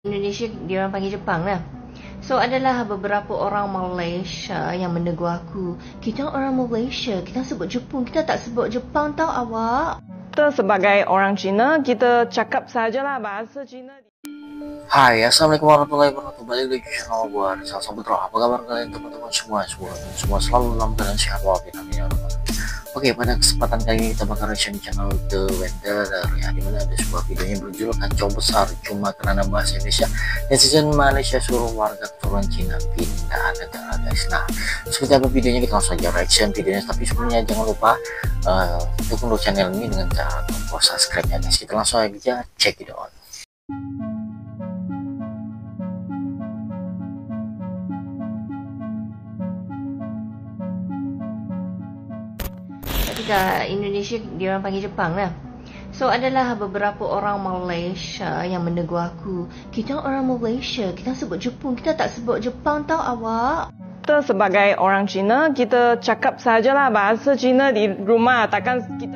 Indonesia diorang panggil Jepang lah. So adalah beberapa orang Malaysia yang menegur aku, kita orang Malaysia, kita sebut Jepun, kita tak sebut Jepang tau awak. Kita sebagai orang Cina, kita cakap sajalah bahasa Cina. Hai, assalamualaikum warahmatullahi wabarakatuh. Balik lagi ke channel gue, Rizal Saputra. Apa kabar kalian teman-teman semua selalu dalam keadaan sehat walafiat, amin ya rabbal alamin. Oke, pada kesempatan kali ini kita bakal reaction channel The Wanderer ya, dimana ada sebuah videonya berjudul Kacau Besar Cuma Karena Bahasa Indonesia. Netizen Malaysia suruh warga keturunan Cina pindah negara guys. Nah, seperti apa videonya, kita langsung saja reaction videonya. Tapi sebelumnya jangan lupa dukung channel ini dengan cara tombol subscribe ya guys. Kita langsung aja check it out. Ketika Indonesia diorang panggil Jepang lah. So adalah beberapa orang Malaysia yang menegur aku, kita orang Malaysia, kita sebut Jepun, kita tak sebut Jepang tau awak. Kita sebagai orang Cina, kita cakap sajalah bahasa Cina di rumah, takkan kita...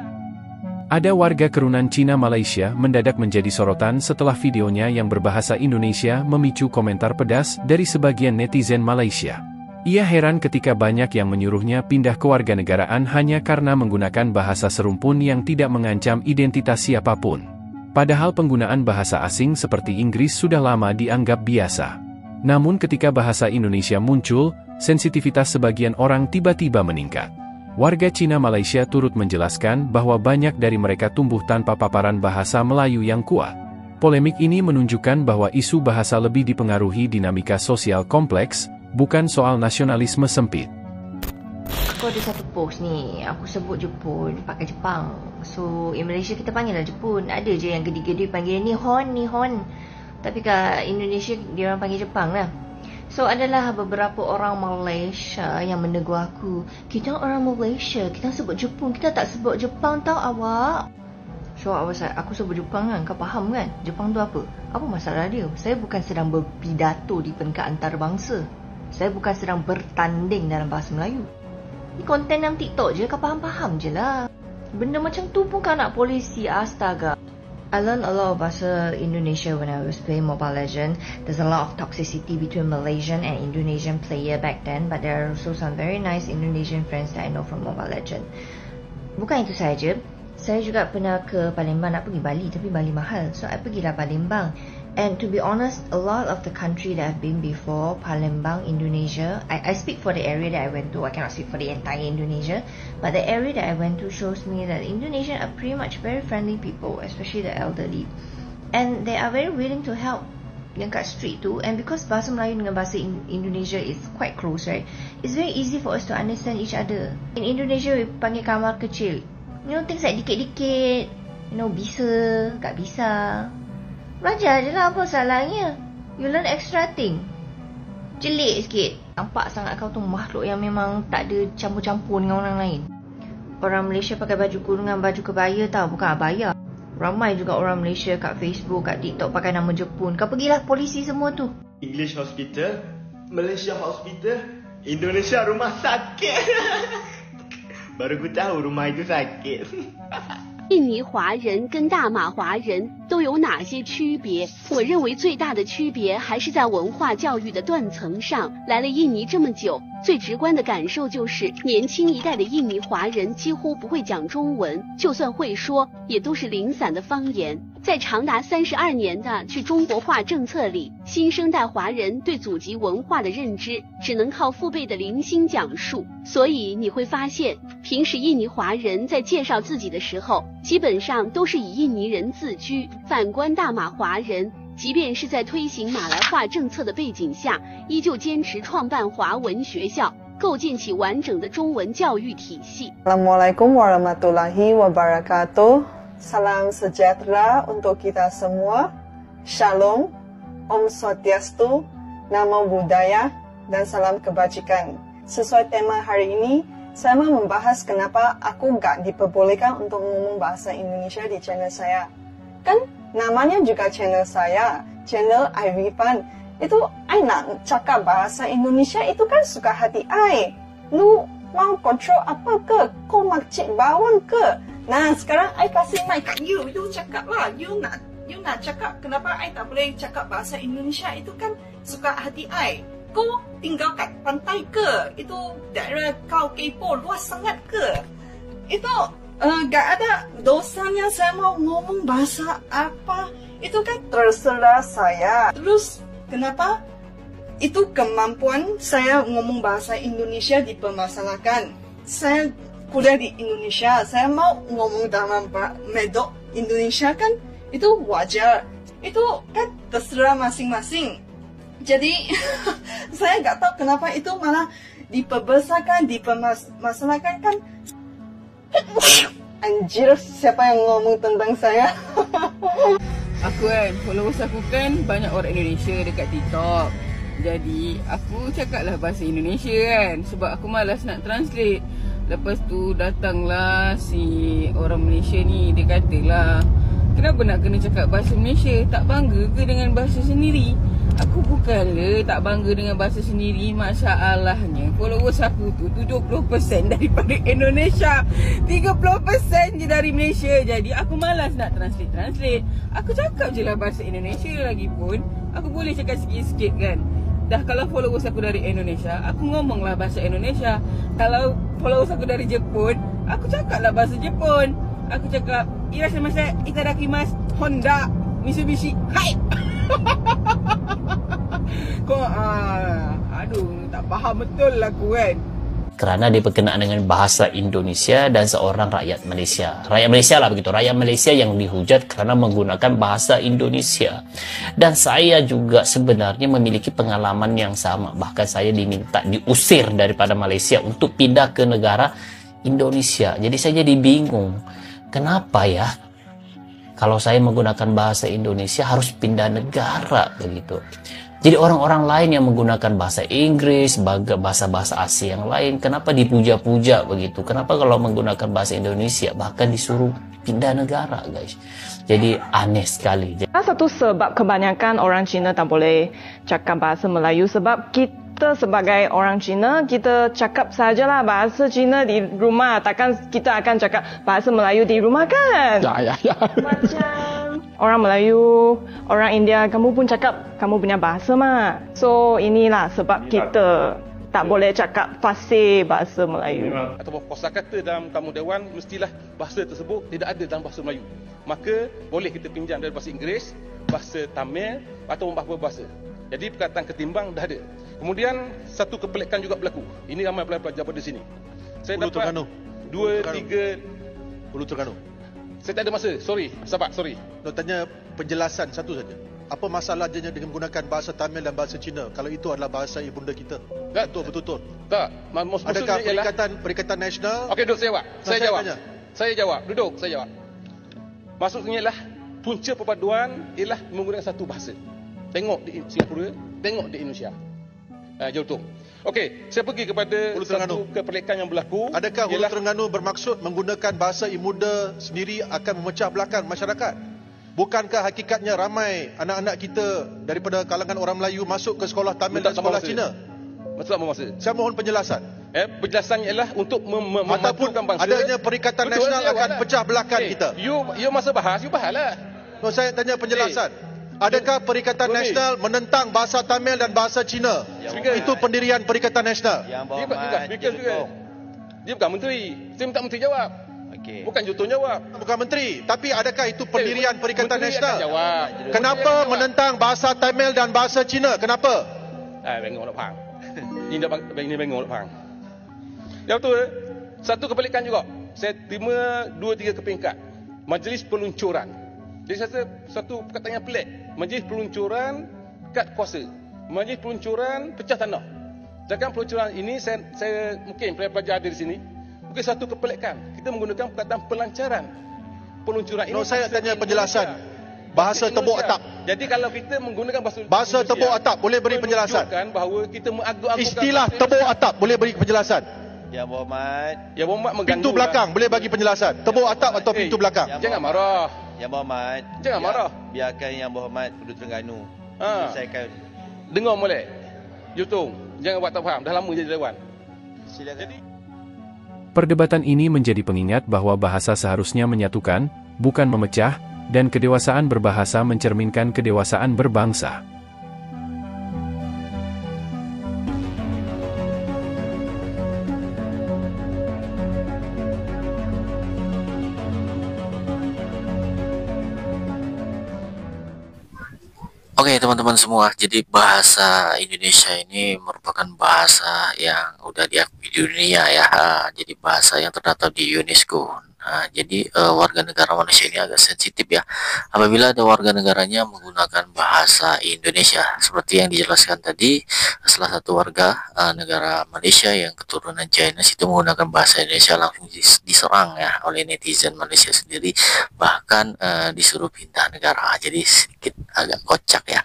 Ada warga keturunan Cina Malaysia mendadak menjadi sorotan setelah videonya yang berbahasa Indonesia memicu komentar pedas dari sebagian netizen Malaysia. Ia heran ketika banyak yang menyuruhnya pindah kewarganegaraan hanya karena menggunakan bahasa serumpun yang tidak mengancam identitas siapapun. Padahal penggunaan bahasa asing seperti Inggris sudah lama dianggap biasa. Namun ketika bahasa Indonesia muncul, sensitivitas sebagian orang tiba-tiba meningkat. Warga Cina Malaysia turut menjelaskan bahwa banyak dari mereka tumbuh tanpa paparan bahasa Melayu yang kuat. Polemik ini menunjukkan bahwa isu bahasa lebih dipengaruhi dinamika sosial kompleks, bukan soal nasionalisme sempit. Aku ada satu post ni, aku sebut Jepun pakai Jepang. So in Malaysia kita panggil lah Jepun. Ada je yang gede-gede panggil Nihon. Tapi kat Indonesia diorang panggil Jepang lah. So adalah beberapa orang Malaysia yang menegur aku, kita orang Malaysia, kita sebut Jepun, kita tak sebut Jepang tau awak. So aku sebut Jepang kan, kau faham kan? Jepang tu apa? Apa masalah dia? Saya bukan sedang berpidato di peringkat antarabangsa. Saya bukan sedang bertanding dalam bahasa Melayu. Ni konten dalam TikTok je, kau faham-faham je lah. Benda macam tu pun kau nak polisi, astaga. I learned a lot of bahasa Indonesia when I was playing Mobile Legends. There's a lot of toxicity between Malaysian and Indonesian player back then, but there are also some very nice Indonesian friends that I know from Mobile Legends. Bukan itu saja, saya juga pernah ke Palembang, nak pergi Bali, tapi Bali mahal. So I pergilah Palembang. And to be honest, a lot of the country that I've been before, Palembang, Indonesia, I speak for the area that I went to. I cannot speak for the entire Indonesia. But the area that I went to shows me that Indonesians are pretty much very friendly people, especially the elderly. And they are very willing to help yang kat street tu. And because bahasa Melayu dengan bahasa Indonesia is quite close, right? It's very easy for us to understand each other. In Indonesia, we panggil kamar kecil. You know, things like dikit-dikit. You know, bisa, tak bisa. Belajar je lah, apa salahnya? You learn extra thing. Celik sikit. Nampak sangat kau tu makhluk yang memang tak ada campur-campur dengan orang lain. Orang Malaysia pakai baju kurung dengan baju kebaya tau, bukan abaya. Ramai juga orang Malaysia kat Facebook, kat TikTok pakai nama Jepun. Kau pergilah polisi semua tu. English hospital, Malaysia hospital, Indonesia rumah sakit. Baru ku tahu rumah itu sakit. 印尼华人跟大马华人都有哪些区别？我认为最大的区别还是在文化教育的断层上。来了印尼这么久，最直观的感受就是年轻一代的印尼华人几乎不会讲中文，就算会说，也都是零散的方言。在长达32年的去中国化政策里，新生代华人对祖籍文化的认知只能靠父辈的零星讲述，所以你会发现，平时印尼华人在介绍自己的时候，基本上都是以印尼人自居。反观大马华人，即便是在推行马来化政策的背景下，依旧坚持创办华文学校，构建起完整的中文教育体系。 Assalamualaikum warahmatullahi wabarakatuh. Salam sejahtera untuk kita semua. Shalom, Om Swastiastu, Namo Buddhaya, dan salam kebajikan. Sesuai tema hari ini, saya mau membahas kenapa aku gak diperbolehkan untuk ngomong bahasa Indonesia di channel saya. Kan namanya juga channel saya, channel Aiwipan. Itu I nak cakap bahasa Indonesia itu kan suka hati I. Lu mau kontrol apa ke? Kau makcik bawang ke? Nah, sekarang I kasih mic kat you cakap lah. You nak you nak cakap kenapa I tak boleh cakap bahasa Indonesia, itu kan suka hati I. Kau tinggal kat pantai ke? Itu daerah kau kepo luas sangat ke? Itu gak ada dosanya saya mau ngomong bahasa apa. Itu kan terserah saya. Terus kenapa itu kemampuan saya ngomong bahasa Indonesia dipermasalahkan? Saya kuliah di Indonesia, saya mau ngomong dalam medok Indonesia kan itu wajar. Itu kan terserah masing-masing. Jadi saya nggak tahu kenapa itu malah diperbesarkan, dipermasalahkan kan. Anjir, siapa yang ngomong tentang saya? Aku kan, followers aku kan banyak orang Indonesia dekat TikTok. Jadi aku cakaplah bahasa Indonesia kan, sebab aku malas nak translate. Lepas tu datanglah si orang Malaysia ni, dia katalah, kenapa nak kena cakap bahasa Malaysia? Tak bangga ke dengan bahasa sendiri? Aku bukanlah tak bangga dengan bahasa sendiri. Masalahnya followers aku tu 70% daripada Indonesia, 30% je dari Malaysia. Jadi aku malas nak translate. Aku cakap je lah bahasa Indonesia. Lagipun aku boleh cakap sikit-sikit kan. Dah kalau followers aku dari Indonesia, aku ngomonglah bahasa Indonesia. Kalau followers aku dari Jepun, aku cakaplah bahasa Jepun. Aku cakap irashimasu, itadakimasu, Honda, Mitsubishi, hai. Kau aduh, tak faham betul lah aku kan. Kerana dia berkenaan dengan bahasa Indonesia dan seorang rakyat Malaysia. Rakyat Malaysia lah begitu. Rakyat Malaysia yang dihujat kerana menggunakan bahasa Indonesia. Dan saya juga sebenarnya memiliki pengalaman yang sama. Bahkan saya diminta diusir daripada Malaysia untuk pindah ke negara Indonesia. Jadi saya jadi bingung. Kenapa ya? Kalau saya menggunakan bahasa Indonesia harus pindah negara begitu. Jadi orang-orang lain yang menggunakan bahasa Inggris, bahasa-bahasa Asia yang lain, kenapa dipuja-puja begitu? Kenapa kalau menggunakan bahasa Indonesia bahkan disuruh pindah negara, guys? Jadi aneh sekali. Satu sebab kebanyakan orang Cina tak boleh cakap bahasa Melayu sebab kita sebagai orang Cina, kita cakap sajalah bahasa Cina di rumah. Takkan kita akan cakap bahasa Melayu di rumah kan? Ya. Macam orang Melayu, orang India, kamu pun cakap kamu punya bahasa mah. So inilah sebab kita tak boleh cakap fasih bahasa Melayu. Ataupun kosakata dalam tamu dewan, mestilah bahasa tersebut tidak ada dalam bahasa Melayu. Maka boleh kita pinjam dari bahasa Inggeris, bahasa Tamil atau beberapa bahasa. Jadi perkataan ketimbang dah ada. Kemudian satu kepelikan juga berlaku. Ini ramai pelajar pada sini. Saya Hulu dapat Terengganu. 2-3 Hulu Terengganu. Saya tak ada masa. Sorry. Nak tanya penjelasan satu saja. Apa masalahnya dengan menggunakan bahasa Tamil dan bahasa Cina kalau itu adalah bahasa ibunda kita? Tak. Betul. Tak. Adakah perikatan nasional? Okey, duduk saya jawab. Tanya. Saya jawab. Duduk, saya jawab. Maksudnya ialah punca perpaduan ialah menggunakan satu bahasa. Tengok di Singapura, tengok di Indonesia. Jauh tu. Okey, saya pergi kepada satu kepelikan yang berlaku. Adakah Hulu Terengganu bermaksud menggunakan bahasa ibunda sendiri akan memecah belahkan masyarakat? Bukankah hakikatnya ramai anak-anak kita daripada kalangan orang Melayu masuk ke sekolah Tamil dan sekolah Cina? Maksud apa maksud? Saya mohon penjelasan. Penjelasannya ialah untuk memadukan bangsa. Adanya perikatan nasional akan pecah belahkan kita. You masa bahas, you bahaslah. No, saya tanya penjelasan. Adakah perikatan nasional menentang bahasa Tamil dan bahasa Cina? Itu pendirian perikatan nasional. Dia bukan menteri. Saya minta menteri jawab. Bukan Jutun jawab. Bukan menteri. Tapi adakah itu pendirian perikatan nasional? Jawab. Kenapa menentang bahasa Tamil dan bahasa Cina? Kenapa? Bengok nak faham. Ini bengok nak faham. Yang betul, satu kepelikan juga. Saya terima 2-3 kepingkat. Majlis peluncuran. Jadi satu perkataan yang pelik. Majlis peluncuran kad kuasa. Majlis peluncuran pecah tanah. Jangan peluncuran ini saya mungkin pelajar ada di sini. Mungkin satu kepelikan. Kita menggunakan perkataan pelancaran. Peluncuran ini. Saya tanya penjelasan. Bahasa tepuk atap. Jadi kalau kita menggunakan bahasa tepuk atap, boleh beri penjelasan. Bahawa kita mengagung-agungkan istilah tepuk atap, boleh beri penjelasan. Ya Muhammad mengganggu. Pintu belakang, boleh bagi penjelasan. Tepuk atap atau pintu belakang. Jangan marah. Yang Muhammad. Jangan marah. Biarkan Yang Muhammad Hulu Terengganu. Selesaikan. Dengar molek. Jutong, jangan buat tak faham. Dah lama jadi dewan. Silakan. Perdebatan ini menjadi pengingat bahwa bahasa seharusnya menyatukan, bukan memecah, dan kedewasaan berbahasa mencerminkan kedewasaan berbangsa. Oke teman-teman semua, jadi bahasa Indonesia ini merupakan bahasa yang udah diakui di dunia ya. Jadi bahasa yang terdaftar di UNESCO. Jadi warga negara Malaysia ini agak sensitif ya apabila ada warga negaranya menggunakan bahasa Indonesia. Seperti yang dijelaskan tadi, salah satu warga negara Malaysia yang keturunan Chinese itu menggunakan bahasa Indonesia langsung diserang ya oleh netizen Malaysia sendiri, bahkan disuruh pindah negara. Jadi sedikit agak kocak ya.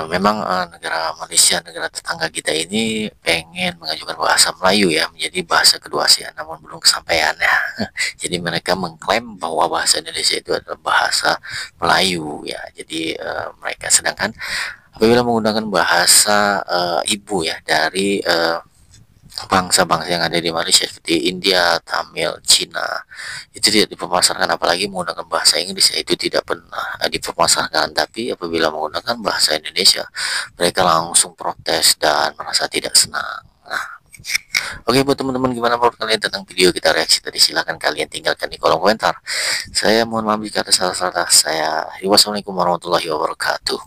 Memang negara Malaysia, negara tetangga kita ini pengen mengajukan bahasa Melayu ya menjadi bahasa kedua Asia, namun belum kesampaian ya. Jadi mereka mengklaim bahwa bahasa Indonesia itu adalah bahasa Melayu ya. Jadi mereka, sedangkan apabila menggunakan bahasa ibu ya dari bangsa-bangsa yang ada di Malaysia seperti India, Tamil, Cina, itu tidak dipermasarkan, apalagi menggunakan bahasa Inggris ya, itu tidak pernah dipermasarkan. Tapi apabila menggunakan bahasa Indonesia, mereka langsung protes dan merasa tidak senang. Oke, buat teman-teman, gimana menurut kalian tentang video kita reaksi tadi? Silahkan kalian tinggalkan di kolom komentar. Saya mohon maaf jika ada salah-salah. Wassalamualaikum warahmatullahi wabarakatuh.